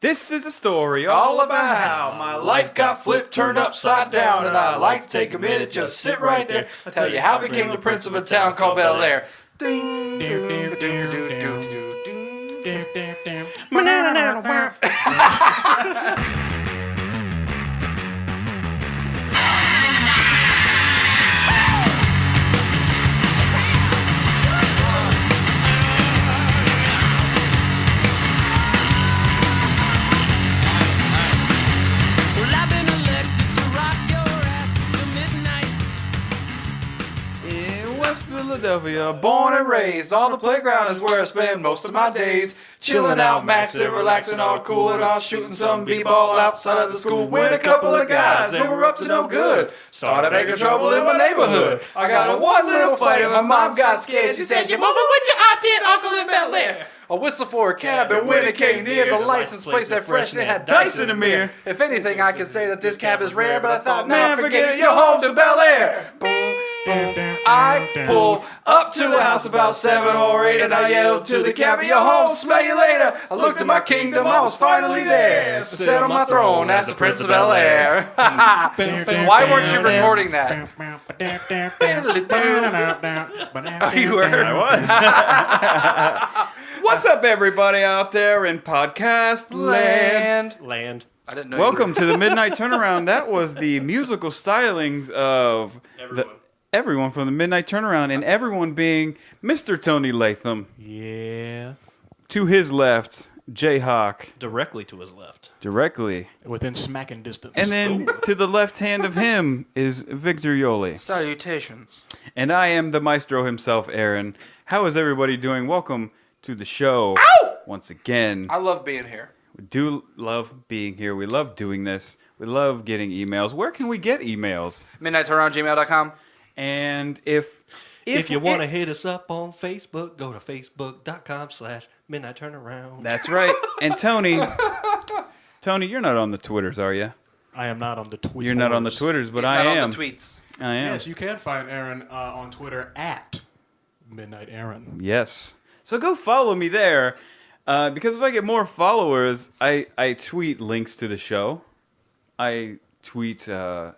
This is a story All about how my life got flipped, turned upside down, and I'd like to take a minute, just sit right there, I'll tell you how I became the prince of a town called Bel Air. Ding, ding, ding, ding, ding, ding. Philadelphia, Born and raised, all the playground is where I spend most of my days. Chilling out, maxing, relaxing, all cool and all shooting some b-ball outside of the school with a couple of guys that were up to no good. Started making trouble in my neighborhood. I got a one little fight and my mom got scared. She said, "You're moving with your auntie and uncle in Bel Air." A whistle for a cab, and when it came near, the license plate said fresh and it had dice in the mirror. If anything, I could say that this cab is rare, but I thought, nah, forget it, you're home to Bel Air. Boom, boom. I pulled up to a house about 7 or 8, and I yelled to the cabbie, "You're home, smell you later." I looked at my kingdom, I was finally there to sit on my throne as the Prince of Bel Air. Why weren't you recording that? Oh, you were? I was. What's up, everybody out there in podcast land? I didn't know. Welcome to the Midnight Turnaround. That was the musical stylings of everyone from the Midnight Turnaround, and everyone being Mr. Tony Latham. Yeah. To his left, Jayhawk. Directly to his left. Directly. Within smacking distance. And then to the left hand of him is Victor Yoli. Salutations. And I am the maestro himself, Aaron. How is everybody doing? Welcome to the show. Ow! Once again. I love being here. We do love being here. We love doing this. We love getting emails. Where can we get emails? MidnightTurnaround@gmail.com. And if you want to hit us up on Facebook, go to facebook.com/Midnight Turnaround. That's right. And Tony, you're not on the Twitters, are you? I am not on the Twitters. You're not on the Twitters, but He's I not am. on the tweets. I am. Yes, you can find Aaron on Twitter at Midnight Aaron. Yes. So go follow me there, because if I get more followers, I tweet links to the show. I tweet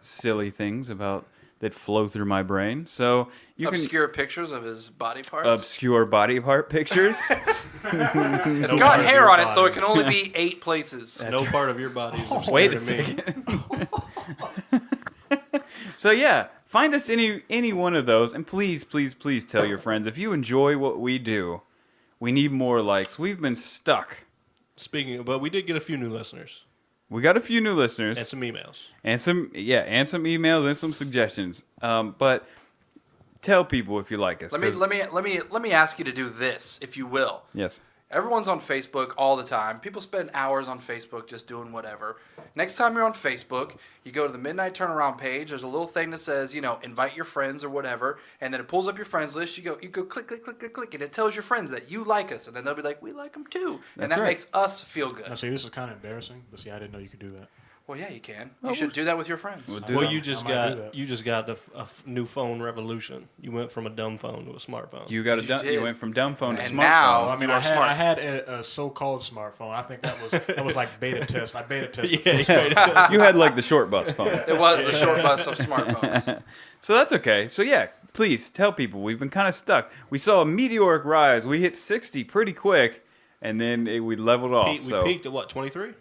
silly things that flow through my brain. So you Obscure pictures of his body parts. Obscure body part pictures. It's got hair on it, so it can only be 8 places. No part of your body is obscure Wait a to me. second. So yeah, find us any one of those, and please tell your friends if you enjoy what we do. We need more likes. We've been stuck. But we did get a few new listeners. We got a few new listeners. And some emails. And some emails and some suggestions. But tell people if you like us. Let me ask you to do this, if you will. Yes. Everyone's on Facebook all the time. People spend hours on Facebook just doing whatever. Next time you're on Facebook, you go to the Midnight Turnaround page. There's a little thing that says, invite your friends or whatever, and then it pulls up your friends list. You go click, and it tells your friends that you like us, and then they'll be like, we like them too, and that makes us feel good. Now, see, this is kind of embarrassing, but see, I didn't know you could do that. Well, yeah, you can. You should do that with your friends. You just got a new phone revolution. You went from a dumb phone to a smartphone. You went from dumb phone to And smartphone. now, I mean, I had a so-called smartphone. I think that was like beta test. I beta tested. You had like the short bus phone. It was the short bus of smartphones. So that's okay. So yeah, please tell people we've been kind of stuck. We saw a meteoric rise. We hit 60 pretty quick, and then we leveled off. We peaked at what, 23?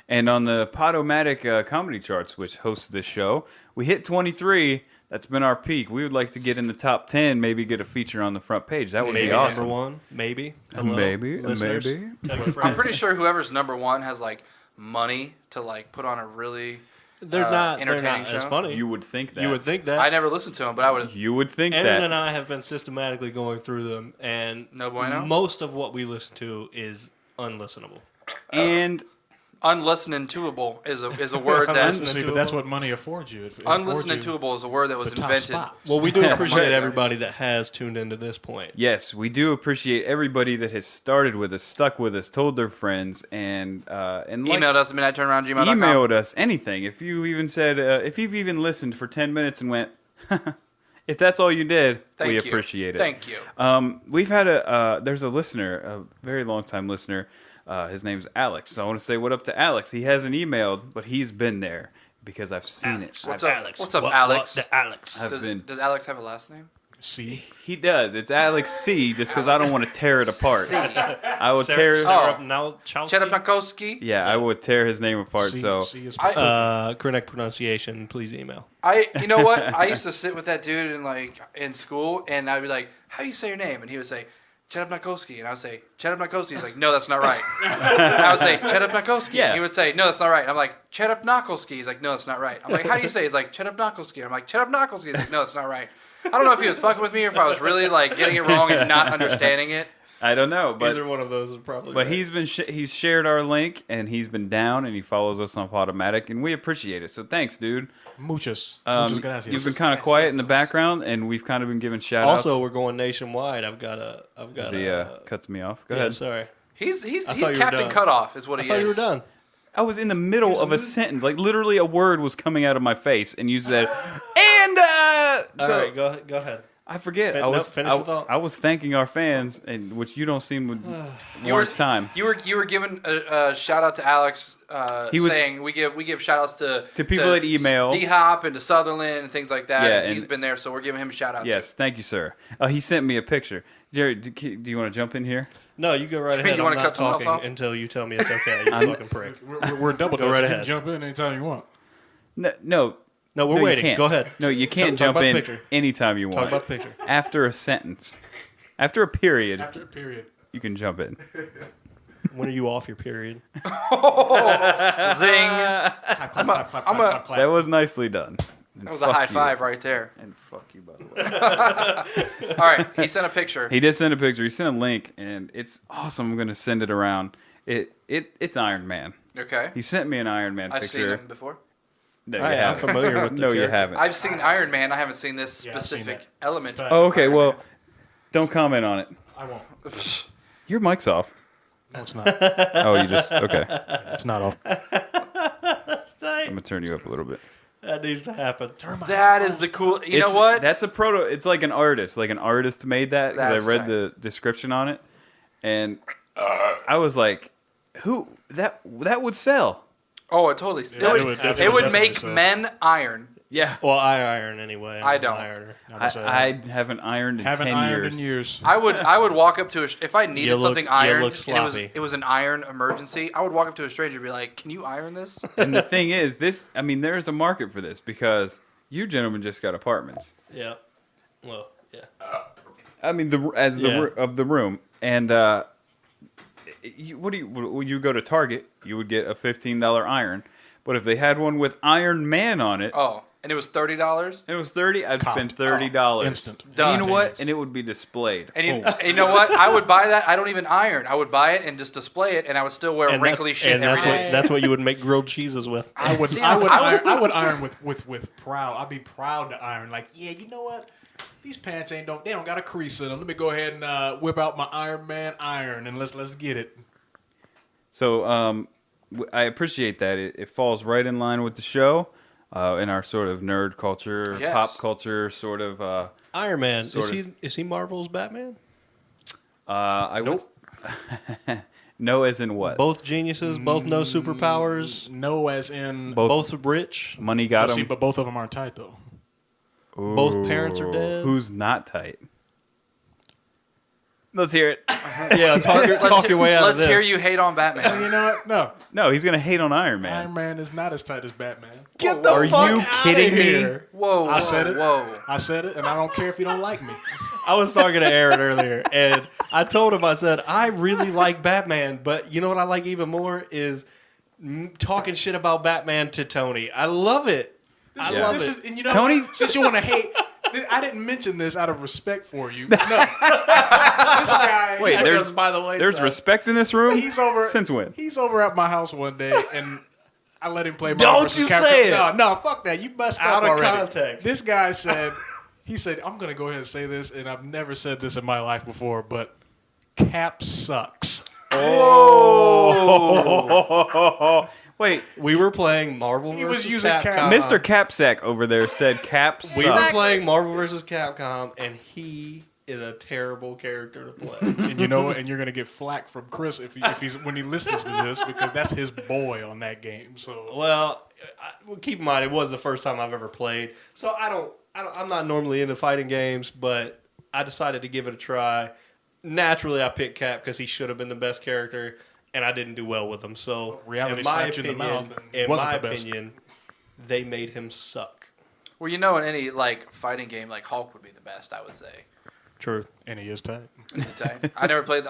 And on the Podomatic comedy charts, which hosts this show, we hit 23. That's been our peak. We would like to get in the top 10, maybe get a feature on the front page. That would be awesome. Number one, maybe. Hello, maybe. I'm pretty sure whoever's number one has money to put on a really they're not entertaining show. As funny. You would think that. I never listened to them, but I would. You would think Aaron that. and I have been systematically going through them, and no bueno? Most of what we listen to is unlistenable. And unlistening toable is a word that. See, but that's what money affords you. Unlistening toable is a word that was invented. Well, we do appreciate everybody that has tuned into this point. Yes, we do appreciate everybody that has started with us, stuck with us, told their friends, and emailed us at midnightturnaround@gmail.com. Emailed us anything. If you even said, if you've even listened for 10 minutes and went, if that's all you did, we appreciate it. Thank you. We've had there's a listener, a very long time listener. His name's Alex. So I want to say what up to Alex. He hasn't emailed, but he's been there because I've seen it. What's up, Alex? The Alex. Does Alex have a last name? C. He does. It's Alex C. Just because I don't want to tear it apart. I would tear. Cherepnakowski. Yeah, I would tear his name apart. C, So C is for Correct pronunciation, please email. You know what? I used to sit with that dude in school, and I'd be like, "How do you say your name?" And he would say, Cherepnakowski, and I would say, Cherepnakowski. He's like, "No, that's not right." And I would say, Cherepnakowski. Yeah. And he would say, "No, that's not right." I'm like, Cherepnakowski. He's like, "No, that's not right." I'm like, "How do you say it?" He's like, Cherepnakowski. I'm like, Cherepnakowski. He's like, "No, that's not right." I don't know if he was fucking with me or if I was really like getting it wrong and not understanding it. I don't know, but Either one of those is probably. But right. he's shared our link and he's been down and he follows us on Podomatic and we appreciate it. So thanks, dude. Muchas. Muchas gracias. You've been kind of quiet in the background and we've kind of been giving shout outs. Also, we're going nationwide. I've got He cuts me off. Go yeah, ahead. sorry. He's thought you were Captain done. Cutoff is what I he thought is. you were done. I was in the middle of a sentence, like literally a word was coming out of my face, and you said, "And All so right, go ahead. I forget. Fin- I was finish the thought. I was thanking our fans, and which you don't seem would warrants time You were giving a shout out to Alex. He was- saying we give shout outs to people that email. D Hop and to Sutherland and things like that. Yeah, and and- he's been there, so we're giving him a shout out. Yes, thank you, sir. He sent me a picture. Jerry, do you want to jump in here? No, you go right ahead. You I'm wanna not cut someone else talking off? until you tell me it's okay. You fucking prick. We're double Go dutch. right You can ahead. jump in anytime you want. No. No, we're you waiting. can't. Go ahead. No, you can't Talk jump about the in picture. anytime you want. Talk about the picture. After a sentence. After a period, After a period. you can jump in. When are you off your period? Zing. Clap, clap, clap, clap, I'm clap, clap. That was nicely done. And That was a fuck high you. five right there. And fuck you, by the way. All right, he sent a picture. He did send a picture. He sent a link, and it's awesome. I'm going to send it around. It's Iron Man. Okay, He sent me an Iron Man I've seen picture. him before. No, I you am haven't. familiar with the No, you character. haven't. I've seen Iron Man. I haven't seen this Yeah, I've seen specific that. element. It's tight. Oh, okay. Well, don't comment on it. I won't. Your mic's off. No, it's not. Oh, you just okay. It's not off. That's tight. I'm gonna turn you up a little bit. That needs to happen. That is the cool. You know what? That's a proto. It's like an artist. Like an artist made that because That's I read tight. the description on it, and I was like, "Who that would sell?" Oh, it totally. Yeah, it would definitely make so. men iron. Yeah, Well, I iron anyway. I'm I an don't. ironer. I haven't ironed in Haven't 10 ironed years. in years. I would walk up to if I needed You look- something you ironed look and sloppy. it was an iron emergency. I would walk up to a stranger and be like, "Can you iron this?" And the thing is, there's a market for this because you gentlemen just got apartments. Yeah. Well, yeah. I mean, of the room, and when you go to Target, you would get a $15 iron, but if they had one with Iron Man on it, Oh, and it was $30. and it was $30. I'd Copped. spend $30 Instant. And you know what? Instantaneous. And it would be displayed. And you know what? I would buy that. I don't even iron. I would buy it and just display it, and I would still wear And wrinkly that's, shit and every that's day. what that's what you would make grilled cheeses with. I would, See, I would, I was- iron, I would iron with proud. I'd be proud to iron. Like, yeah, you know what? These pants they don't got a crease in them. Let me go ahead and whip out my Iron Man iron and let's get it. So I appreciate that. It falls right in line with the show, in our sort of nerd culture, Yes. pop culture sort of. Iron Man Sort is he Marvel's Batman? I would. No, as in what? Both geniuses, both no superpowers, No, as in Both. both rich, Money got See, him. but both of them aren't tight though. both parents are dead. Who's not tight? Let's hear it. Yeah, talk your way out of Let's this. hear you hate on Batman. You know what? No, No, he's gonna hate on Iron Man. Iron Man is not as tight as Batman. Get the Are fuck you outta kidding me? here. Whoa, I said it. Whoa. I said it, and I don't care if you don't like me. I was talking to Aaron earlier, and I told him, I said, I really like Batman, but you know what I like even more is talking shit about Batman to Tony. I love it. This, I love this it. is, and you know, Tony- since you want to hate, I didn't mention this out of respect for you. No, this guy. Wait, That there's goes by the way. there's respect in this room. He's over. Since when? He's over at my house one day, and I let him play. Don't Marvel vs. you Capcom. say it. No, fuck that. You messed Out up of already. context. This guy said, he said, I'm gonna go ahead and say this, and I've never said this in my life before, but Cap sucks. Wait, We were playing Marvel He was versus using Capcom. Cap- Mr. Capsack over there said Cap We were sucks. playing Marvel versus Capcom, and he is a terrible character to play. And you know what? And you're gonna get flack from Chris if he's when he listens to this because that's his boy on that game. So Well, keep in mind it was the first time I've ever played, so I'm not normally into fighting games, but I decided to give it a try. Naturally, I picked Cap because he should have been the best character, and I didn't do well with him. So, reality in my slapped you in the opinion, mouth and wasn't the best. they made him suck. Well, you know, in any like fighting game, like Hulk would be the best, I would say. True. And he is tight. Is it tight? I never played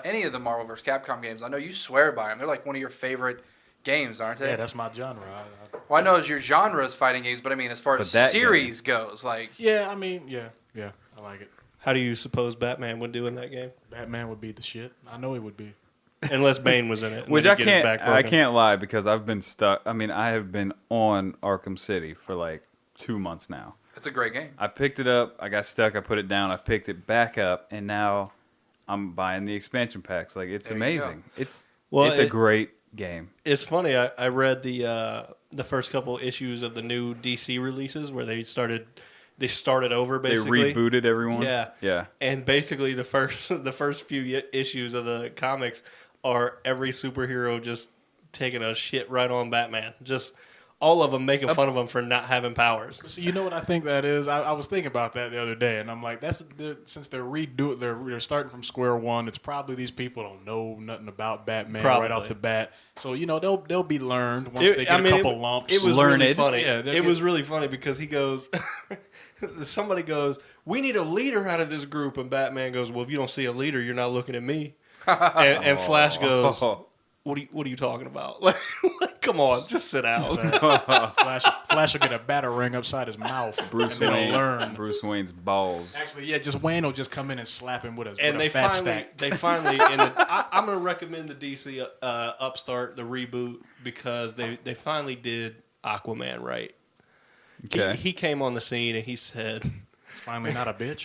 any of the Marvel vs. Capcom games. I know you swear by them. They're like one of your favorite games, aren't they? Yeah, that's my genre. Well, I know your genre is fighting games, but I mean, as far as series goes, like Yeah, I mean, yeah, I like it. How do you suppose Batman would do in that game? Batman would be the shit. I know he would be. Unless Bane was in it. and Which then I he'd get his back can't. I broken. can't lie because I've been stuck. I mean, I have been on Arkham City for like 2 months now. it's a great game. I picked it up. I got stuck. I put it down. I picked it back up, and now I'm buying the expansion packs. Like it's There you amazing. go. It's Well, a great game. It's funny. I read the first couple issues of the new DC releases where they started over basically. They rebooted everyone. Yeah. And basically the first few issues of the comics are every superhero just taking a shit right on Batman. Just all of them making fun of him for not having powers. So you know what I think that is? I was thinking about that the other day, and I'm like, since they're starting from square one. It's probably these people don't know nothing about Batman right off the bat. So you know they'll be learned once they get a couple lumps. It was really funny. Yeah, it was really funny because he goes. Somebody goes, "We need a leader out of this group," and Batman goes, "Well, if you don't see a leader, you're not looking at me." and Flash goes, What are you talking about? Like, come on, just sit out. Flash will get a batarang upside his mouth. Bruce and Wayne. Learn. Bruce Wayne's balls. Actually, yeah, just Wayne will just come in and slap him with a And fat stack. they finally, I'm going to recommend the DC Upstart, the reboot, because they finally did Aquaman right. Okay. He came on the scene and he said, Finally, not a bitch.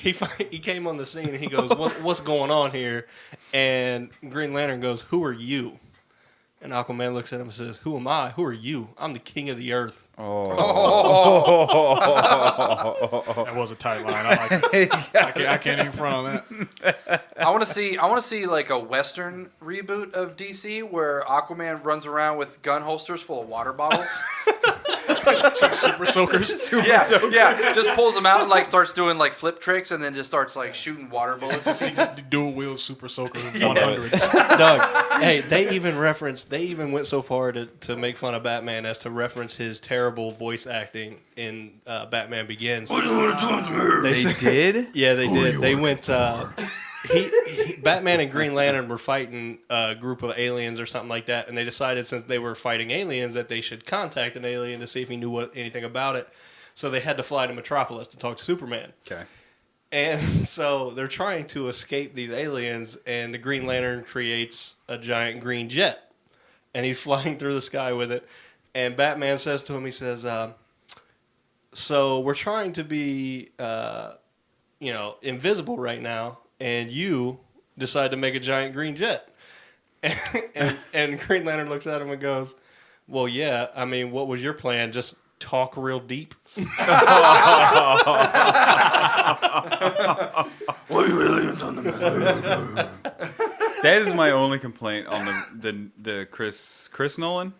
he came on the scene and he goes, what's going on here? And Green Lantern goes, who are you? And Aquaman looks at him and says, who am I? Who are you? I'm the king of the earth. That was a tight line. I like it. I can't even front on that. I want to see like a Western reboot of DC where Aquaman runs around with gun holsters full of water bottles. Some super soakers. Yeah. Just pulls them out and like starts doing like flip tricks and then just starts like shooting water bullets. Just dual wheel super soakers with 100s. Doug, hey, they even went so far to make fun of Batman as to reference his terrible voice acting in Batman Begins. They did? Yeah, they did. They went. Batman and Green Lantern were fighting a group of aliens or something like that, and they decided since they were fighting aliens that they should contact an alien to see if he knew anything about it. So they had to fly to Metropolis to talk to Superman. Okay. And so they're trying to escape these aliens, and the Green Lantern creates a giant green jet, and he's flying through the sky with it. And Batman says to him, he says, "So we're trying to be, invisible right now." And you decide to make a giant green jet. And Green Lantern looks at him and goes, well, yeah, I mean, what was your plan? Just talk real deep? That is my only complaint on the Chris Nolan.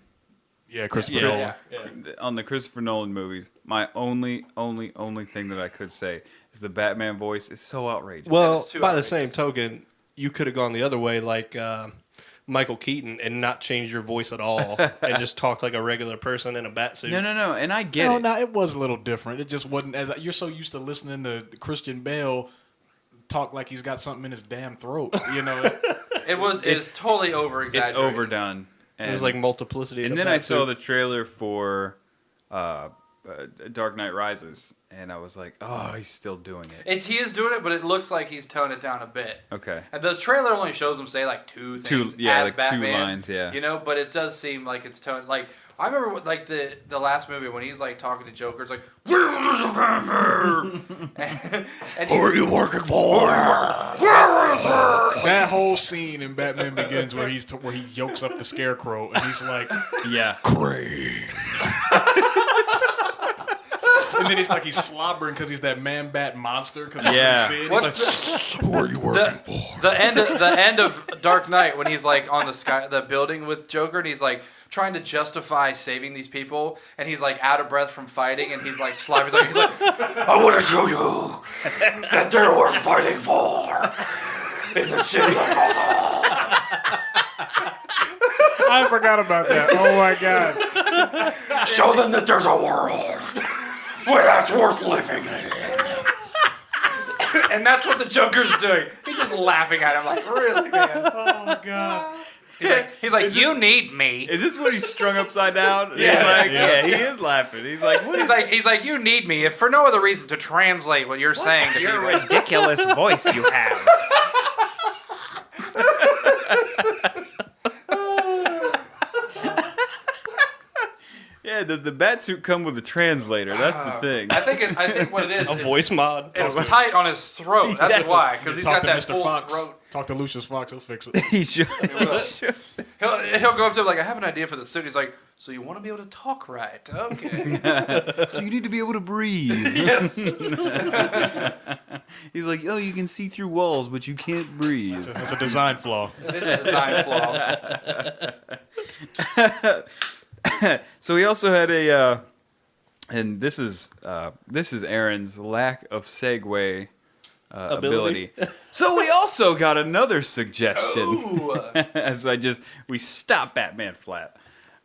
Yeah, Christopher Yeah. Nolan. On the Christopher Nolan movies, my only thing that I could say is the Batman voice is so outrageous. Well, too by the outrageous. same token, you could have gone the other way like Michael Keaton and not changed your voice at all and just talked like a regular person in a bat suit. No, and I get it. No, it was a little different. It just wasn't as you're so used to listening to Christian Bale talk like he's got something in his damn throat. You know, It's totally over It's exaggerated. overdone. It was like multiplicity. And in a then bat I saw suit. the trailer for Dark Knight Rises, and I was like, oh, he's still doing it. He is doing it, but it looks like he's toned it down a bit. Okay. And the trailer only shows him say like two things yeah, as like Batman, 2 lines, yeah. You know, but it does seem like it's toned. Like I remember like the last movie when he's like talking to Joker, it's like, and Who are you working for? that whole scene in Batman Begins where he yokes up the Scarecrow and he's like, Yeah. Crane. And And then he's slobbering because he's that man bat monster. Yeah. Who are you working for? The end of Dark Knight when he's like on the building with Joker and he's like trying to justify saving these people and he's like out of breath from fighting and he's like slobbering. He's like, I want to show you that they're worth fighting for in the city of Gotham. I forgot about that. Oh my god. Show them that there's a world where that's worth living in. And that's what the Joker's doing. He's just laughing at him like, really, man? Oh god. He's like, you need me. Is this when he's strung upside down? Yeah. He is laughing. He's like, what is He's like, you need me, if for no other reason to translate what you're saying to your people. ridiculous voice you have? Yeah, does the batsuit come with a translator? That's the thing. I think what it is, A voice mod. it's tight on his throat. That's why, because he's Talk got to that Mr. full Fox. throat. Talk to Lucius Fox. He'll fix it. He should. He'll go up to him like, I have an idea for the suit. He's like, so you want to be able to talk right? Okay. So you need to be able to breathe. Yes. He's like, oh, you can see through walls, but you can't breathe. That's a design flaw. It is a design flaw. So he also had a, and this is Aaron's lack of segue ability. So we also got another suggestion. Ooh. So we stopped Batman flat,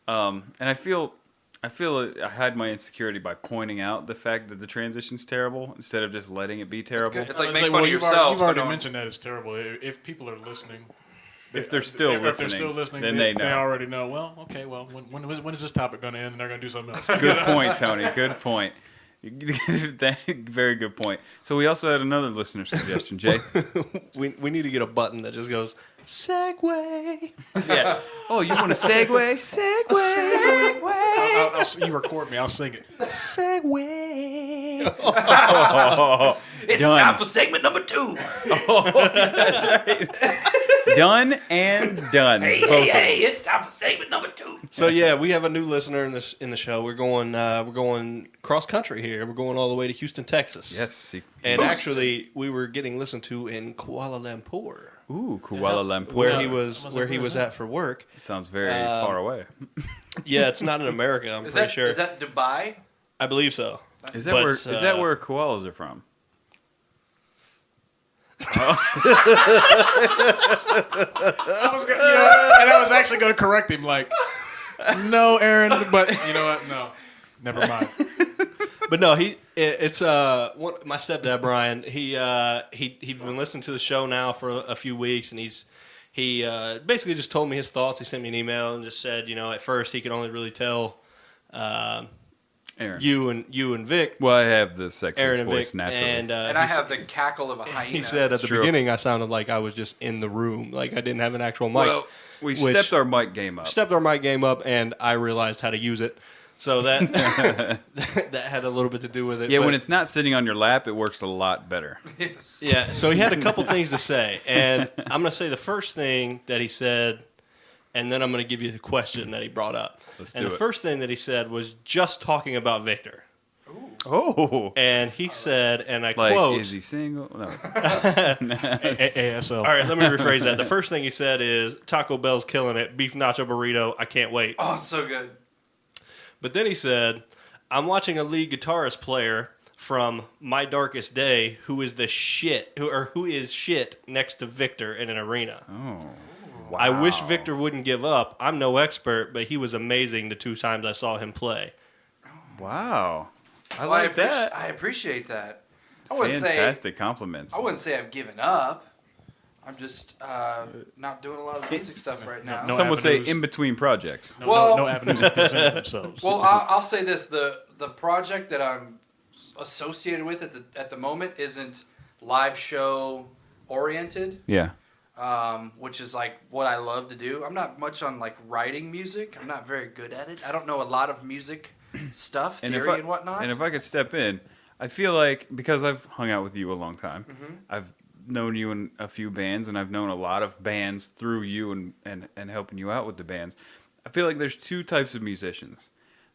and I feel I hide my insecurity by pointing out the fact that the transition's terrible instead of just letting it be terrible. It's like I was make like, fun of you've yourself. You've already so mentioned that it's terrible. If people are listening, If they're still listening, then they know. They already know. Well, okay. Well, when is this topic going to end? And they're going to do something else. Good point, Tony. Good point. Very good point. So we also had another listener suggestion, Jay. We need to get a button that just goes Segway. Yeah. Oh, you want a segue? Segue. You record me. I'll sing it. Segway. it's Done. time for segment number 2. That's right. Done and done. Hey, it's time for segment number 2. So yeah, we have a new listener in the show. We're going cross country here. We're going all the way to Houston, Texas. Yes. And actually, we were getting listened to in Kuala Lumpur. Ooh, Kuala Lumpur. Where he was at for work. Sounds very far away. Yeah, it's not in America. I'm pretty sure. Is that Dubai? I believe so. Is that But, where koalas are from? I was actually going to correct him. Like, no, Aaron. But you know what? No, never mind. But no, my stepdad Brian. He's been listening to the show now for a few weeks, and he basically just told me his thoughts. He sent me an email and just said, at first he could only really tell Aaron. you and Vic. Well, I have the sexy Aaron and voice Vic, naturally. And I have the cackle of a hyena. He said at the true. beginning I sounded like I was just in the room, like I didn't have an actual mic. Well, we which- stepped our mic game up. Stepped our mic game up, and I realized how to use it. So that that had a little bit to do with it. Yeah, but- when it's not sitting on your lap, it works a lot better. Yes. Yeah, so he had a couple things to say, and I'm going to say the first thing that he said, and then I'm going to give you the question that he brought up. Let's and do the it. first thing that he said was just talking about Victor. Oh. And he said, and I Like, quote, is he single? No. ASL. all right, let me rephrase that. The first thing he said is, Taco Bell's killing it, beef nacho burrito, I can't wait. Oh, it's so good. But then he said, I'm watching a lead guitarist player from My Darkest Day who is shit next to Victor in an arena. Oh. Wow. I wish Victor wouldn't give up. I'm no expert, but he was amazing the 2 times I saw him play. Wow. I Well, like that. I appreciate that. I wouldn't Fantastic compliments. say I've given up. I'm just not doing a lot of music stuff right now. No Some would say avenues. in between projects. No avenues that present themselves. Well, I'll say this: the project that I'm associated with at the moment isn't live show oriented, Yeah. which is like what I love to do. I'm not much on like writing music. I'm not very good at it. I don't know a lot of music stuff, theory and whatnot. And if I could step in, I feel like because I've hung out with you a long time, I've known you in a few bands, and I've known a lot of bands through you and helping you out with the bands. I feel like there's 2 types of musicians.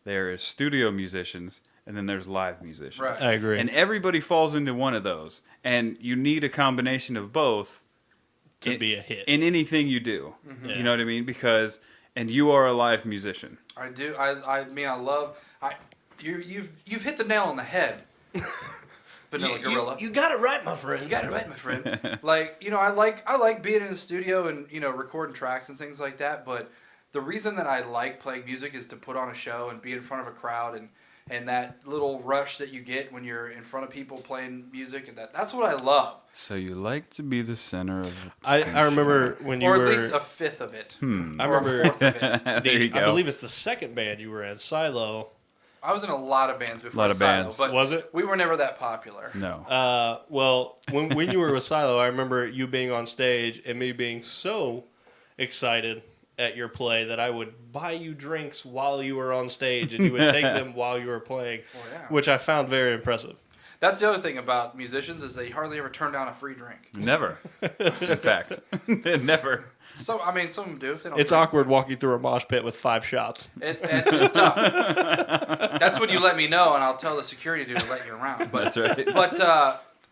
there is studio musicians, and then there's live musicians. Right. I agree. And everybody falls into one of those, and you need a combination of both to be a hit. in anything you do. Mm-hmm. Yeah. You know what I mean? And you are a live musician. I do. I mean, I love. You've hit the nail on the head. Vanilla Gorilla. You got it right, my friend. You got it right, my friend. Like, I like being in the studio and, recording tracks and things like that, but the reason that I like playing music is to put on a show and be in front of a crowd and that little rush that you get when you're in front of people playing music, and that's what I love. So you like to be the center of I remember when you or were... at least a fifth of it. I Or remember... a fourth of it. There you go. I believe it's the second band you were in, Silo. I was in a lot of bands before Lot of Silo, bands. but Was it? we were never that popular. No. Well, when you were with Silo, I remember you being on stage and me being so excited at your play that I would buy you drinks while you were on stage and you would take them while you were playing, yeah. which I found very impressive. That's the other thing about musicians is they hardly ever turn down a free drink. Never. In fact. Never. So, I mean, some of them do if they don't It's drink. awkward walking through a mosh pit with 5 shots. It's tough. That's when you let me know, and I'll tell the security dude to let you around. But, That's right. But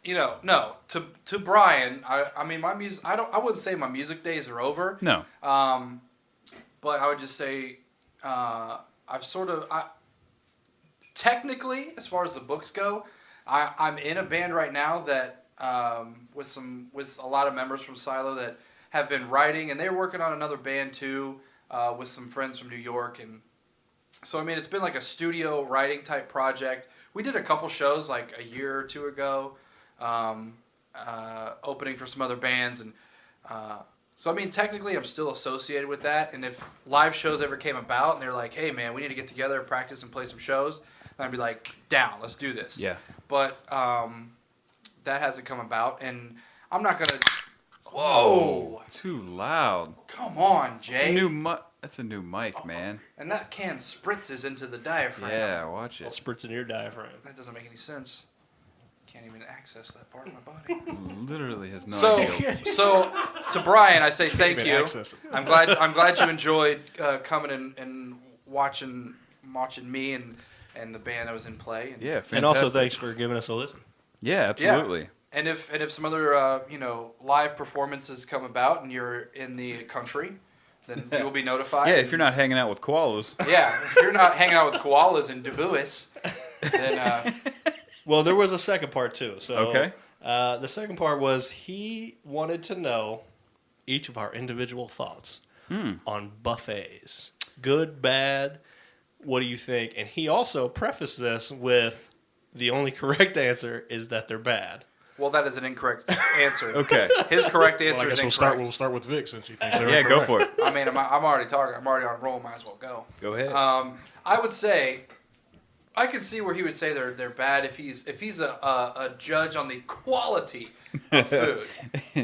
no. To Brian, I mean, my music. I wouldn't say my music days are over. No. But I would just say, technically, as far as the books go, I'm in a band right now that with a lot of members from Silo that have been writing, and they're working on another band too, with some friends from New York, and so I mean it's been like a studio writing type project. We did a couple shows like a year or two ago, opening for some other bands, and so I mean technically I'm still associated with that. And if live shows ever came about and they're like, hey man, we need to get together, practice, and play some shows, then I'd be like, down, let's do this. Yeah. But that hasn't come about, and I'm not gonna. Whoa! Too loud. Come on, It's Jay. That's a new mic, man. And that can spritzes into the diaphragm. Yeah, watch I'll it. spritz in your diaphragm. That doesn't make any sense. Can't even access that part of my body. Literally has no So, idea. so to Brian, I say thank even you. access it. I'm glad you enjoyed coming and watching me and the band I was in play. And, Yeah, fantastic. And also thanks for giving us a listen. Yeah, absolutely. And if some other live performances come about and you're in the country, then you'll be notified. Yeah, if you're not hanging out with koalas. Yeah, if you're not hanging out with koalas in Dubuis, then Well, there was a second part too. So Okay. The second part was he wanted to know each of our individual thoughts on buffets. Good, bad, what do you think? And he also prefaced this with the only correct answer is that they're bad. well, that is an incorrect answer. Okay. His correct answer Well, I is guess incorrect. we'll start with Vic since he thinks they're Yeah, go incorrect. for it. I mean, I'm already talking. I'm already on a roll. Might as well go. Go ahead. I would say, I could see where he would say they're bad if he's a judge on the quality of food.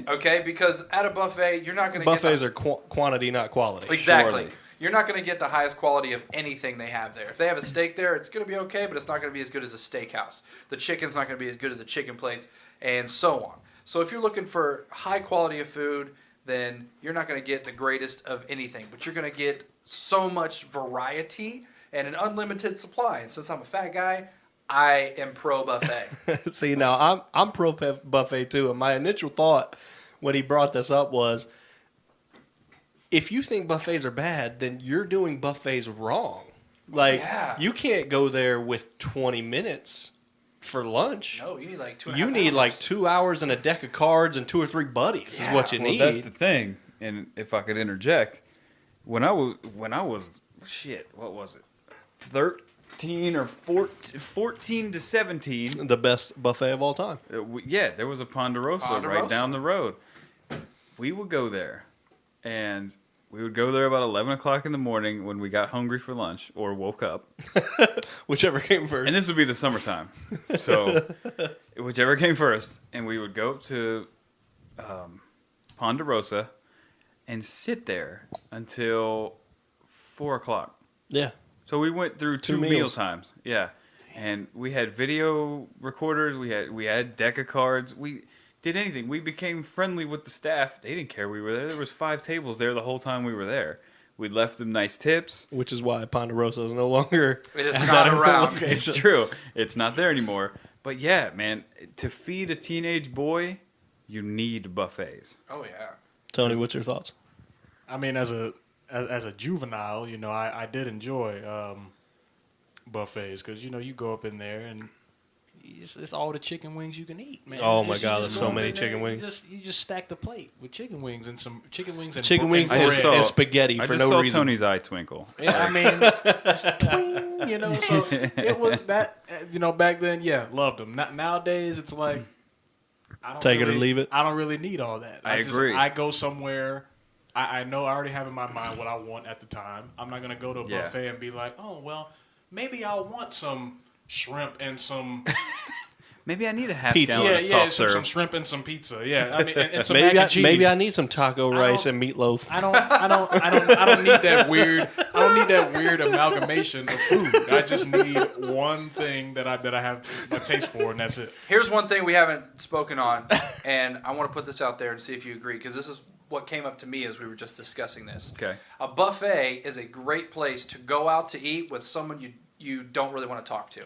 Okay, because at a buffet you're not going to Buffets get are quantity, not quality. exactly. Surely. You're not going to get the highest quality of anything they have there. If they have a steak there, it's going to be okay, but it's not going to be as good as a steakhouse. The chicken's not going to be as good as a chicken place, and so on. So if you're looking for high quality of food, then you're not going to get the greatest of anything, but you're going to get so much variety and an unlimited supply. And since I'm a fat guy, I am pro buffet. See, now I'm pro buffet too, and my initial thought when he brought this up was, if you think buffets are bad, then you're doing buffets wrong. Like, Yeah. you can't go there with 20 minutes for lunch. No, you need like 2.5 You need hours. like 2 hours and a deck of cards and 2 or 3 buddies is what you Well, need. that's the thing. And if I could interject, when I was shit, what was it? 13 or 14 to 17. The best buffet of all time. Yeah, there was a Ponderosa right down the road. We would go there, and we would go there about 11 o'clock in the morning when we got hungry for lunch or woke up. Whichever came first. And this would be the summertime. So whichever came first. And we would go to Ponderosa and sit there until 4 o'clock. Yeah. So we went through two meals. meal times. Yeah. And we had video recorders. We had deck of cards. We did anything. We became friendly with the staff. They didn't care we were there. There was 5 tables there the whole time we were there. We left them nice tips. Which is why Ponderosa is no longer. It is not around. It's true. It's not there anymore. But yeah, man, to feed a teenage boy, you need buffets. Oh yeah. Tony, what's your thoughts? I mean, as a juvenile, I did enjoy buffets because you go up in there and it's all the chicken wings you can eat, man. Oh You my just- God, you there's just so go up many in there, chicken wings. You just stack the plate with chicken wings and some chicken wings and Chicken wings I and, just saw- and spaghetti I for just no saw reason. Tony's eye twinkle. Yeah, I mean, just twing, so it was that, back then, yeah, loved them. Nowadays, it's like, I don't Take it or really, leave it. I don't really need all that. I agree. I go somewhere, I know I already have in my mind what I want at the time. I'm not going to go to a Yeah. buffet and be like, oh, well, maybe I'll want some shrimp and some... Maybe I need a half Pizza. gallon of soft some serve. shrimp and some pizza. Yeah, I mean, and some mac Maybe and cheese. maybe I need some taco rice don't- and meatloaf. I don't need that weird. I don't need that weird amalgamation of food. I just need one thing that I have a taste for, and that's it. Here's one thing we haven't spoken on, and I want to put this out there and see if you agree, because this is what came up to me as we were just discussing this. Okay. A buffet is a great place to go out to eat with someone you don't really want to talk to.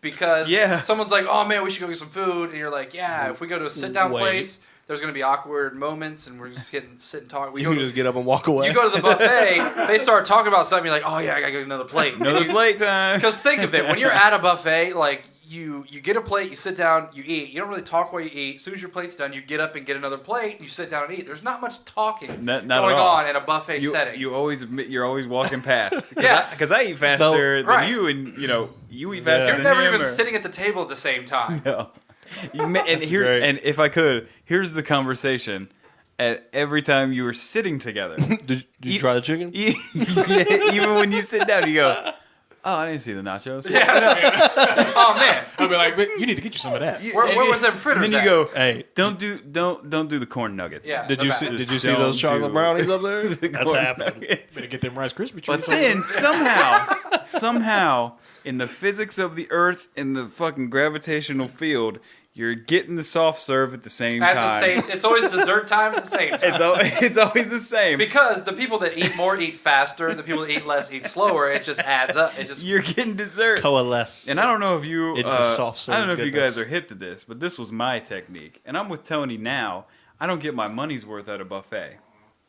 Because Yeah. someone's like, oh man, we should go get some food. And you're like, yeah, if we go to a sit down Wait. place, there's going to be awkward moments and we're just getting sit and talk. You can just get up and walk away. You go to the buffet, they start talking about something, you're like, oh yeah, I got to get another plate. Another plate time. Because think of it, when you're at a buffet, like you get a plate, you sit down, you eat. You don't really talk while you eat. As soon as your plate's done, you get up and get another plate, and you sit down and eat. There's not much talking Not at going all. on in a buffet setting. You're always walking past. Yeah. Because I eat faster Right. than you, and you eat faster You're than never him, even or- sitting at the table at the same time. No. And here, great. and if I could, here's the conversation. At every time you were sitting together, Did you try the chicken? even when you sit down, you go, "Oh, I didn't see the nachos." Oh man, I'll be like, but you need to get you some of that. where was them And fritters then you at? go, Hey, "Don't do the corn nuggets." Yeah. did you see? Just Did you see don't those chocolate do brownies up there? the That's corn happening. nuggets. Better get them Rice Krispie treats. But then somehow, in the physics of the Earth, in the fucking gravitational field, you're getting the soft serve at the same At the time. same, it's always dessert time at the same time. It's always the same. Because the people that eat more eat faster, the people that eat less eat slower. It just adds up. It just You're getting dessert. Coalesce. And I don't know if you, Into soft serve I don't know if you goodness. guys are hip to this, but this was my technique, and I'm with Tony now. I don't get my money's worth at a buffet.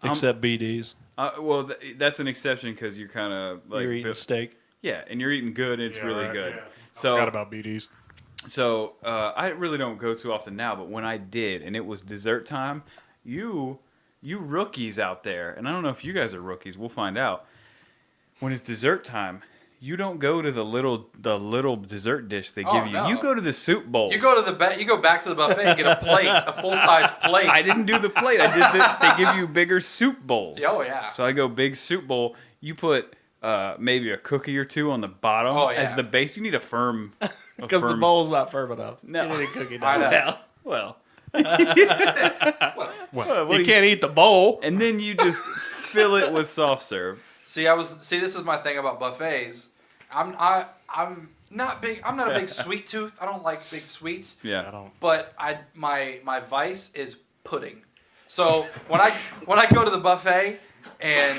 Except BDs. Well, that's an exception because you're kind of like, You're eating steak. yeah, and you're eating good. And it's really good. Yeah. So I forgot about BDs. So I really don't go too often now, but when I did, and it was dessert time, you rookies out there, and I don't know if you guys are rookies. We'll find out. When it's dessert time, you don't go to the little dessert dish they give you. no. You go to the soup bowls. you go to you go back to the buffet and get a plate, a full size plate. I didn't do the plate. They give you bigger soup bowls. Oh, yeah. So I go big soup bowl. You put maybe a cookie or two on the bottom Oh, yeah. as the base. You need a firm. Because the bowl's not firm enough. No. You need a cookie I dough. know. Well. You can't eat the bowl. And then you just fill it with soft serve. See, this is my thing about buffets. I'm not big. I'm not a big sweet tooth. I don't like big sweets. I Yeah. don't. But my vice is pudding. So when I go to the buffet and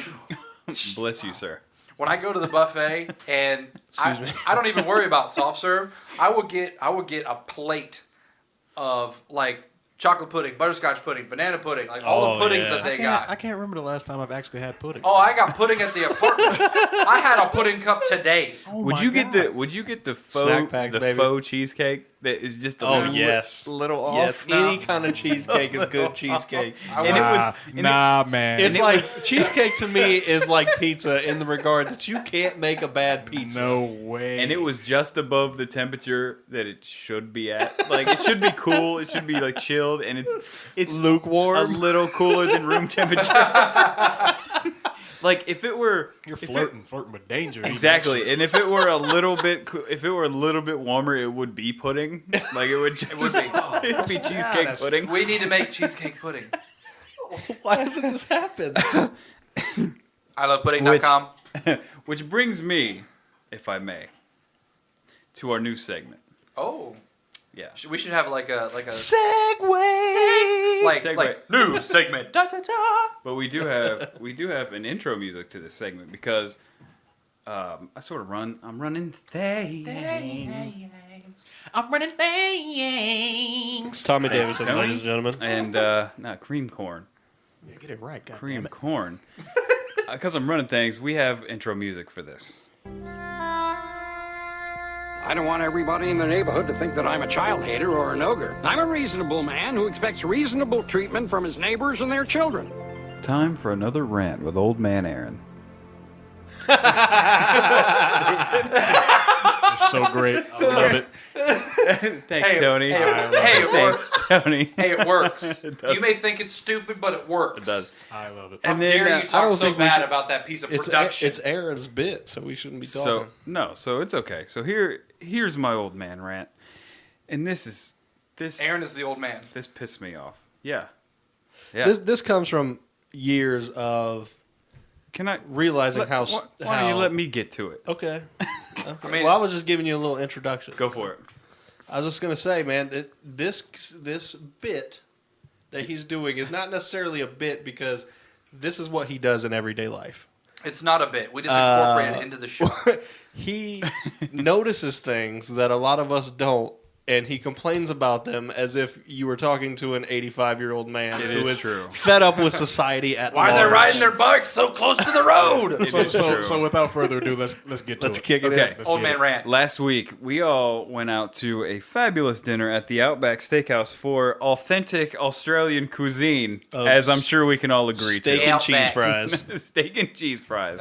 Bless you, sir. when I go to the buffet and Excuse me. I don't even worry about soft serve. I will get a plate of like chocolate pudding, butterscotch pudding, banana pudding, like all Oh, the puddings yeah. that they I got. can't remember the last time I've actually had pudding. Oh, I got pudding at the apartment. I had a pudding cup today. Oh Would my you God. get the faux Snack packs, baby. faux cheesecake that is just a Oh, little, yes. little off? Yes, No. any kind of cheesecake is good cheesecake. I And it went- was- and nah, man. It's it like cheesecake to me is like pizza in the regard that you can't make a bad pizza. no way. And it was just above the temperature that it should be at. Like it should be cool. It should be like chilled, and it's a Lukewarm. little cooler than room temperature. Like if it were You're if it- flirting with danger. eating that Exactly, shit. and if it were a little bit warmer, it would be pudding. Like it would just, it'd be cheesecake that's- pudding. we need to make cheesecake pudding. Why hasn't this happened? I love pudding.com. Which brings me, if I may, to our new segment. Oh, Yeah. We should have like a Segway. like new segment. Da, da, da. But we do have an intro music to this segment because I'm running things. I'm running things. Tommy Davidson, Tony? ladies and gentlemen. And cream corn. Yeah, get it right, Cream goddammit. corn. Because I'm running things, we have intro music for this. I don't want everybody in the neighborhood to think that I'm a child hater or an ogre. I'm a reasonable man who expects reasonable treatment from his neighbors and their children. Time for another rant with Old Man Aaron. It's so great. I love it. Thanks, Tony. It works. Tony. Hey, it works. It does. You may think it's stupid, but it works. It does. I love it. How And then, dare you I talk don't so think we bad should- about that piece of production? It's Aaron's bit, so we shouldn't be talking. So it's okay. So here's my old man rant. And this Aaron is the old man. This pissed me off. Yeah. Yeah. This comes from years of Can I realizing how. Why don't you let me get to it? Okay. I mean, Well, I was just giving you a little introduction. Go for it. I was just gonna say, man, this bit that he's doing is not necessarily a bit because this is what he does in everyday life. it's not a bit. We just incorporate it into the show. He notices things that a lot of us don't, and he complains about them as if you were talking to an 85-year-old man who is is true. fed up with society at Why are large. they riding their bikes so close to the road? It is true. So without further ado, let's get to Let's it. kick it Okay. in. Let's Old get man it. rant. Last week, we all went out to a fabulous dinner at the Outback Steakhouse for authentic Australian cuisine, Of as I'm sure we can all agree Steak to. and Outback. cheese fries. Steak and cheese fries.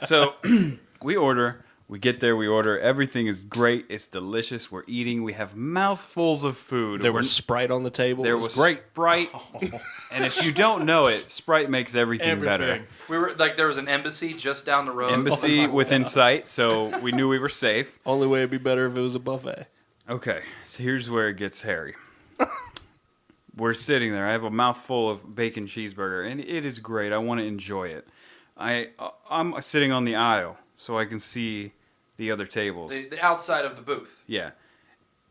So we get there, we order. Everything is great. It's delicious. We're eating. We have mouthfuls of food. There was Sprite on the table. there It was great. Sprite. And if you don't know it, Sprite makes everything better. Everything. We were like, there was an embassy just down the road. Embassy within sight, so we knew we were safe. Only way it'd be better if it was a buffet. Okay, so here's where it gets hairy. We're sitting there. I have a mouthful of bacon cheeseburger, and it is great. I want to enjoy it. I'm sitting on the aisle, so I can see the other tables. The outside of the booth. Yeah.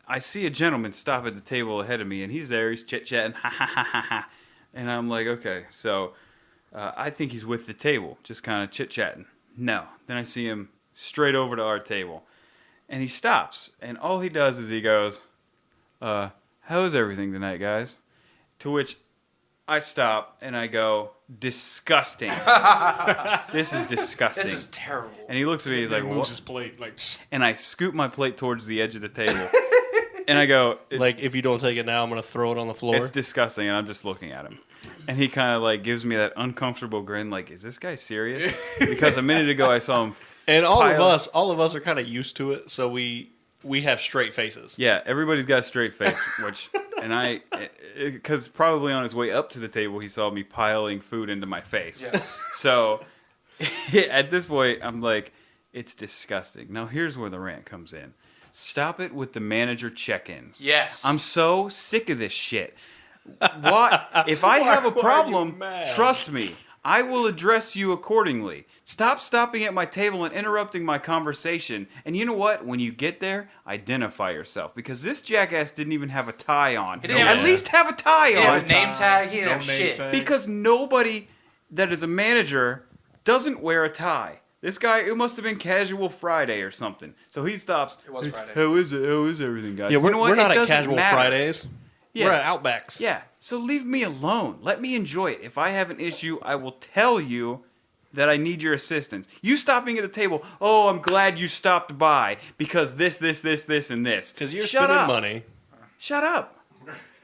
I see a gentleman stop at the table ahead of me, and he's there. He's chit-chatting, ha, ha, ha, ha, ha. And I'm like, okay, so I think he's with the table, just kind of chit-chatting. No. Then I see him straight over to our table, and he stops. And all he does is he goes, how's everything tonight, guys? To which I stop, and I go, disgusting. This is disgusting. This is terrible. And he looks at me, he's He like, moves what? his plate like. And I scoop my plate towards the edge of the table. And I go, Like, if you don't take it now, I'm going to throw it on the floor. it's disgusting. And I'm just looking at him. And he kind of like gives me that uncomfortable grin, like, is this guy serious? Because a minute ago I saw him. And all pile- of us are kind of used to it, so we have straight faces. Yeah, everybody's got a straight face, because probably on his way up to the table, he saw me piling food into my face. Yes. So at this point, I'm like, it's disgusting. Now, here's where the rant comes in. Stop it with the manager check-ins. Yes. I'm so sick of this shit. What? If I have a why are you problem, mad? trust me, I will address you accordingly. Stop stopping at my table and interrupting my conversation. And you know what? When you get there, identify yourself. Because this jackass didn't even have a tie on. He didn't have At a- least have a tie He didn't on. have a name tag. He didn't No have name shit. tag. Because nobody that is a manager doesn't wear a tie. This guy, it must have been casual Friday or something. So he stops. It was Friday. How is it? How is everything, guys? Yeah, You know what? we're not It at doesn't Casual matter. Fridays. Yeah. We're at Outbacks. Yeah. So leave me alone. Let me enjoy it. If I have an issue, I will tell you that I need your assistance. You stopping at the table, oh, I'm glad you stopped by because this, and this. Because you're Shut spending up. money. Shut up.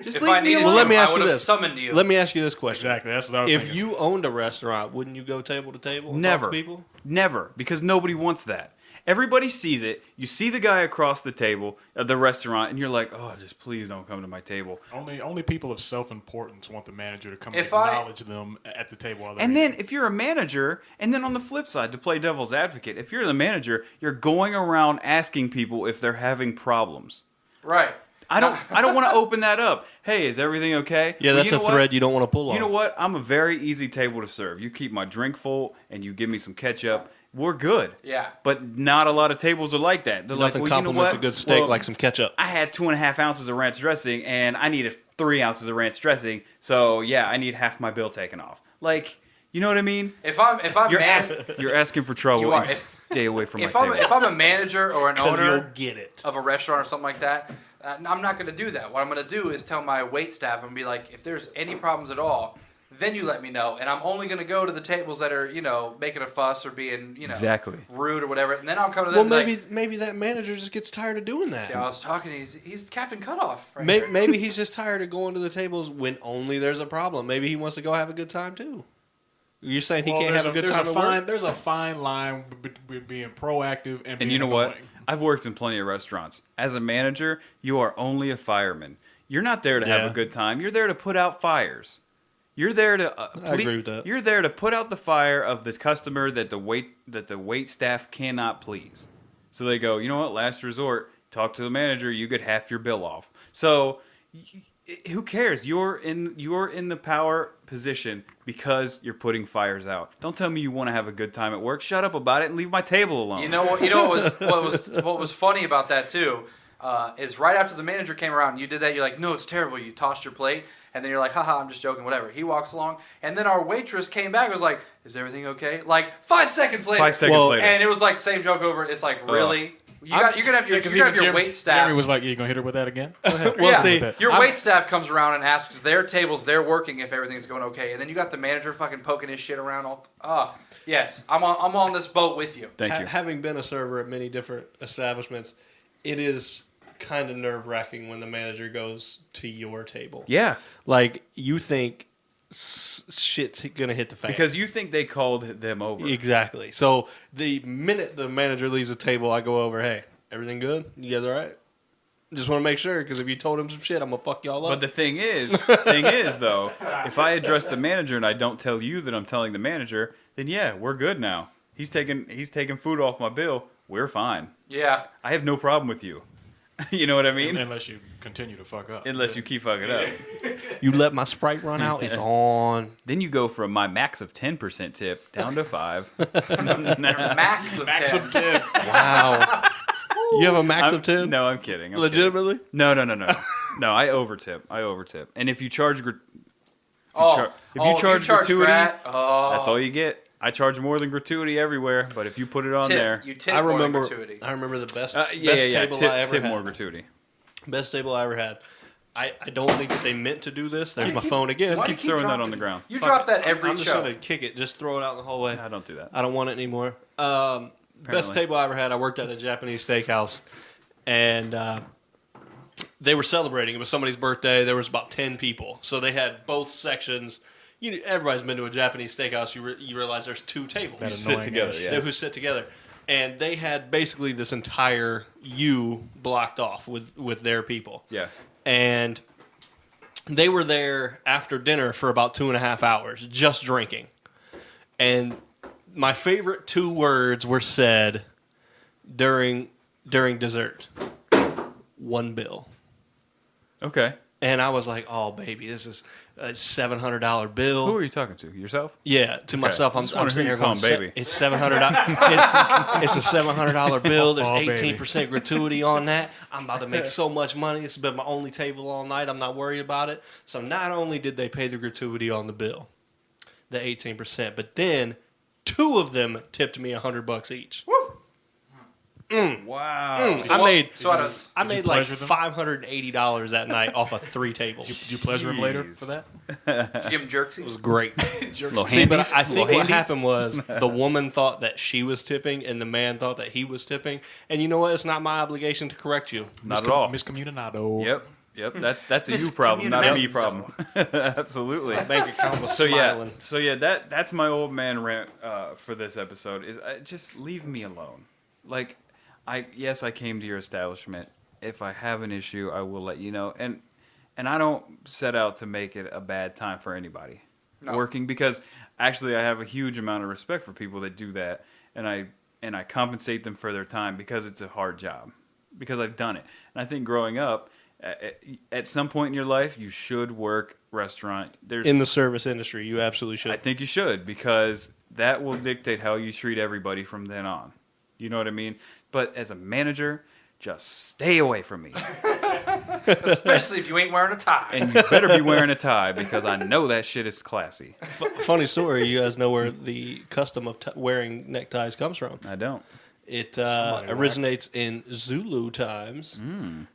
Just If leave I me needed alone. Well, let me you, ask I you would have this. summoned you. Let me ask you this question. Exactly. That's what I was If thinking. you owned a restaurant, wouldn't you go table to table and Never. talk to people? Never. Because nobody wants that. Everybody sees it. You see the guy across the table at the restaurant, and you're like, oh, just please don't come to my table. Only people of self-importance want the manager to come If and I- acknowledge them at the table. While they're And eating. then if you're a manager, and then on the flip side, to play devil's advocate, if you're the manager, you're going around asking people if they're having problems. Right. I don't want to open that up. Hey, is everything okay? Yeah, Well, that's you a know what? thread you don't want to pull on. You know what? I'm a very easy table to serve. You keep my drink full, and you give me some ketchup, we're good. Yeah. But not a lot of tables are like that. They're Nothing like, well, you know compliments what? a good steak Well, like some ketchup. I had 2.5 ounces of ranch dressing, and I needed 3 ounces of ranch dressing. So yeah, I need half my bill taken off. Like, you know what I mean? If I'm You're asking for trouble. You are. And stay away from my if table. I'm a manager or an Because you'll owner get it. of a restaurant or something like that, I'm not going to do that. What I'm going to do is tell my wait staff and be like, if there's any problems at all, then you let me know, and I'm only going to go to the tables that are, making a fuss or being, Exactly. rude or whatever, and then I'll come to them. Well, and be maybe that manager just gets tired of doing that. See, I was talking. He's Captain Cutoff. Right here. Maybe he's just tired of going to the tables when only there's a problem. Maybe he wants to go have a good time too. You're saying he can't have a good time at work? There's a fine line between being proactive and being And you know what? annoying. I've worked in plenty of restaurants. As a manager, you are only a fireman. You're not there to have a good time. You're there to put out fires. You're there to I agree with that. You're there to put out the fire of the customer that the wait staff cannot please. So they go, you know what? Last resort, talk to the manager. You get half your bill off. So who cares? You're in the power position because you're putting fires out. Don't tell me you want to have a good time at work. Shut up about it and leave my table alone. You know what was funny about that too is right after the manager came around and you did that, you're like, no, it's terrible. You tossed your plate, and then you're like, haha, I'm just joking, whatever. He walks along, and then our waitress came back and was like, is everything okay? Like 5 seconds later. 5 seconds later. And it was like same joke over. It's like, really? You're gonna have your wait staff. Jeremy was like, "You gonna hit her with that again?" Go ahead. Well, Yeah, see, your wait staff comes around and asks their tables they're working if everything's going okay, and then you got the manager fucking poking his shit around. Yes, I'm on this boat with you. Thank you. Having been a server at many different establishments, it is kind of nerve-wracking when the manager goes to your table. Yeah, Like, you think shit's gonna hit the fan. because you think they called them over. Exactly. So the minute the manager leaves the table, I go over, hey, everything good? You guys all right? Just want to make sure, because if you told him some shit, I'm going to fuck y'all up. But the thing is though, if I address the manager and I don't tell you that I'm telling the manager, then yeah, we're good now. He's taking food off my bill. We're fine. Yeah. I have no problem with you. You know what I mean? Unless you continue to fuck up. Unless you keep fucking up. You let my Sprite run out, it's on. Then you go from my max of 10% tip down to 5. Max of 10. 10. Wow. You have a max of 10? No, I'm kidding. Legitimately? Kidding. No. No, I overtip. And if you charge if you charge gratuity, that's all you get. I charge more than gratuity everywhere, but if you put it on there, You tip I more than remember gratuity. I remember the best yeah. table I ever Tip had. more gratuity. Best table I ever had. I don't think that they meant to do this. There's my phone again. Why do you Keep throwing that dropping- on the ground. You drop that every I'm just show. going to kick it. Just throw it out in the hallway. I don't do that. I don't want it anymore. Best table I ever had. I worked at a Japanese steakhouse, and they were celebrating. It was somebody's birthday. There was about 10 people, so they had both sections. Everybody's been to a Japanese steakhouse. You realize there's 2 tables. That Sit annoying together, ass yeah. shit. Who sit together, and they had basically this entire U blocked off with their people. Yeah. And they were there after dinner for about 2.5 hours, just drinking. And my favorite 2 words were said during dessert. One bill. Okay. And I was like, oh, baby, this is a $700 bill. Who are you talking to? Yourself? Yeah, to myself, I'm Just wondering sitting who here you call going, him baby. It's $700. It's a $700 bill. There's Oh, baby. 18% gratuity on that. I'm about to make so much money. This has been my only table all night. I'm not worried about it. So not only did they pay the gratuity on the bill, the 18%, but then 2 of them tipped me $100 each. Woo! Wow. So I what- made so out of- I Did you made like pleasure them? $580 that night off of 3 tables. Did you pleasure him later Jeez. for that? Did you give him jerksies? It was great. Little See, but handies? I think Little what handies? happened was the woman thought that she was tipping and the man thought that he was tipping. And you know what? It's not my obligation to correct you. Not at all. Miscommunicado. Yep. That's a you problem, not a me problem. Absolutely. My bank account was So smiling. that's my old man rant for this episode. Is just leave me alone. Like, I came to your establishment. If I have an issue, I will let you know. And I don't set out to make it a bad time for anybody working, because actually I have a huge amount of respect for people that do that, and I compensate them for their time because it's a hard job, because I've done it. And I think growing up, at some point in your life, you should work restaurant. In the service industry, you absolutely should. I think you should, because that will dictate how you treat everybody from then on. You know what I mean? But as a manager, just stay away from me. Especially if you ain't wearing a tie. And you better be wearing a tie because I know that shit is classy. Funny story. You guys know where the custom of wearing neckties comes from? I don't. It originates in Zulu times.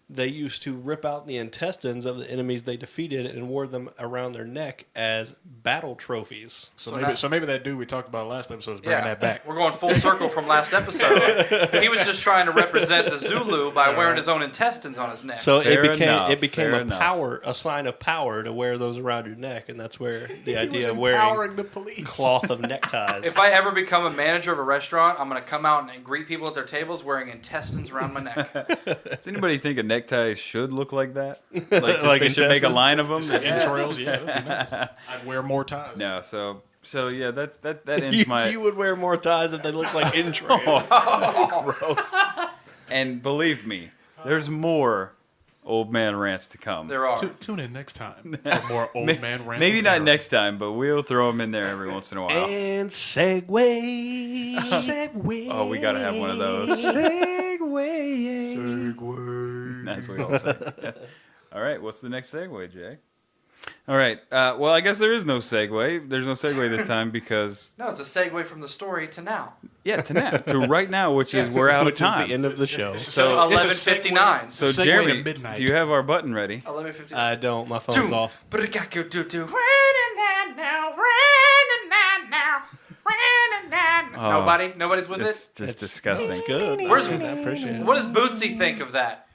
They used to rip out the intestines of the enemies they defeated and wore them around their neck as battle trophies. So maybe that dude we talked about last episode is bringing that back. We're going full circle from last episode. He was just trying to represent the Zulu by wearing his own intestines on his neck. So Fair it became enough. a sign of power to wear those around your neck, and that's where the He was idea of empowering wearing the police. cloth of neckties. If I ever become a manager of a restaurant, I'm going to come out and greet people at their tables wearing intestines around my neck. Does anybody think a necktie should look like that? Like they should make a line of them? Entrails, yeah, that'd be nice. I'd wear more ties. No, so yeah, that ends my... You would wear more ties if they looked like entrails. Gross. And believe me, there's more old man rants to come. There are. Tune in next time for more old man rants. Maybe and not errors. next time, but we'll throw them in there every once in a while. And segue. Oh, we gotta have one of those. Segway. That's what we all say. All right, what's the next segue, Jay? All right. Well, I guess there is no segue. There's no segue this time because No, it's a segue from the story to now. to now, to right now, which is we're out of Which is time. the end of the show. So It's a 11:59. So segue to Jeremy, midnight. do you have our button ready? 11:59. I don't. My phone's off. But it got good, do. Nobody's with It's it. just disgusting. It's good. Where's- I appreciate it. What does Bootsy think of that?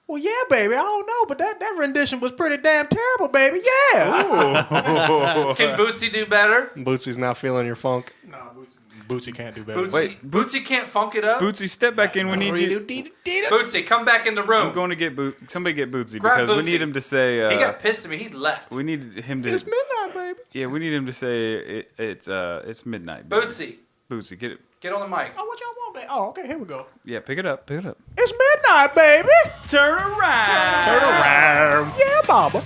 Well, yeah, baby. I don't know, but that rendition was pretty damn terrible, baby. Yeah. Can Bootsy do better? Bootsy's not feeling your funk. No, Bootsy can't do better. Bootsy, Wait, Bootsy can't funk it up. Bootsy, step back in. We need you. Bootsy, come back in the room. I'm going to get somebody get Bootsy Grab because we Bootsy. need him to say. He got pissed at me. He left. We need him to. It's midnight, baby. Yeah, we need him to say it's midnight. baby. Bootsy, Bootsy, get it. get on the mic. Oh, what y'all want, baby? Oh, okay. Here we go. Yeah, pick it up. Pick it up. It's midnight, baby. Turn around. Yeah, Baba.